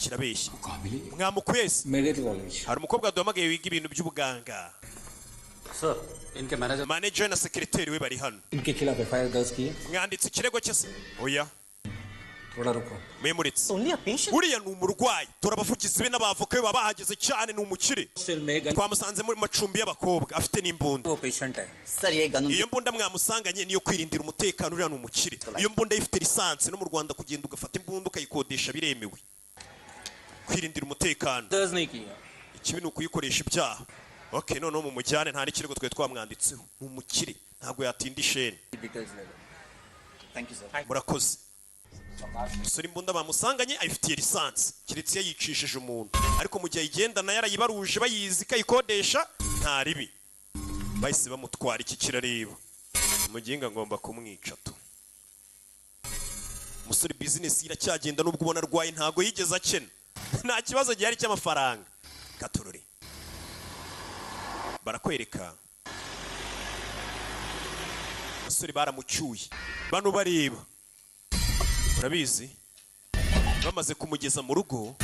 kirabeshya mwamukwese hari umukobwa duhamagaye wiga ibintu by'ubuganga sir इनके manager manager na secretary we bari hano इनके खिलाफ एफआईआर दर्ज की है mwanditse ikirego cye se oya थोड़ा रुको memuritse only a patient uriya ni umurwayi turabavugizi be n'abavoka be baba bahageze cyane ni umukire twamusanze muri macumbi y'abakobwa afite n'imbunda वो पेशेंट है सर ये gun iyo mbunda mwamusanganye niyo kwirindira umutekano uriya ni umukire iyo mbunda ifite lisansi no mu Rwanda kugenda ugafata imbunda ukayikodesha biremewe kwirindira umutekano दर्ज नहीं किया ikibi ni ukuyikoresha ibyaha okay noneho mu mujyane nta n'ikirego twe twamwanditseho ni umukire ntabwo yatinda isheni details ले लो thank you sir murakoze umusore imbunda bamusanganye ayifitiye lisansi kiretse iyo yicishije umuntu ariko mu gihe ayigendana yarayibaruje bayizi kayikodesha nta ribi bahise bamutwara iki kirareba umuginga ngomba kumwica tu umusore bizinesi iracyagenda nubwo ubona arwaye ntago yigeze akena nta kibazo gihari cy'amafaranga katurore barakwereka umusore baramucyuye bano bareba urabizi bamaze kumugeza mu rugo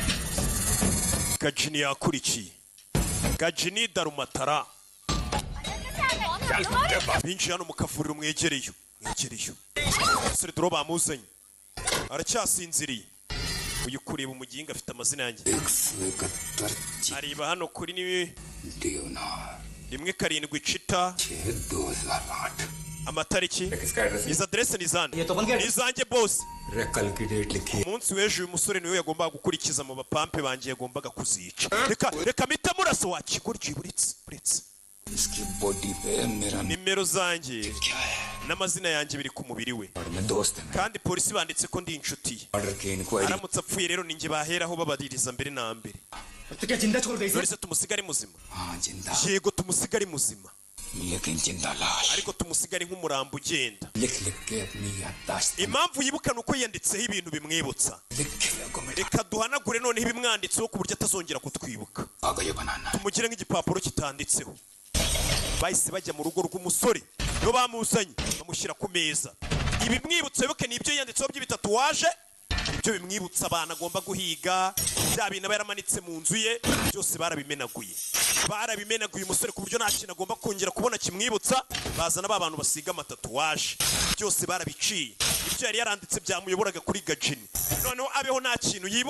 Gajini yakurikiye Gajini Darumatara binjiye hano mu kavuriro mwegereyo umusore dore bamuzanye aracyasinziriye uyu kureba umuginga afite amazina yanjye areba hano kuri ni 1/7 amatariki izi adresse ni zande nizanjye boss umunsi w'ejo uyu musore niwe yagombaga gukurikiza mu bapampe banjye yagombaga kuzica reka mita muraso wakigurye buretse nimero zanjye n'amazina yanjye biri ku mubiri we kandi polisi banditse ko ndi inshuti aramutse apfuye rero ninjye baheraho babaririza mbere na mbere none tumusiga ari muzima yego tumusiga ari muzima ariko tumusiga ari nk'umurambo ugenda impamvu yibukana uko yanditseho ibintu bimwibutsa reka duhanagure noneho ibimwanditseho ku buryo atazongera kutwibuka tumugire nk'igipapuro kitanditseho bahise bajya mu rugo rw'umusore nibo bamuzanye bamushyira ku meza ibimwibutsa bibuke ni ibyo yanditseho by'ibitatuwaje ibyo bimwibutsa abantu agomba guhiga bya bintu aba yaramanitse mu nzu ye byose barabimenaguye umusore ku buryo nta kintu agomba kongera kubona kimwibutsa bazana ba bantu basiga amatatuwaje byose barabiciye ibyo yari yaranditse byamuyoboraga kuri Gajini noneho abeho nta kintu yibuka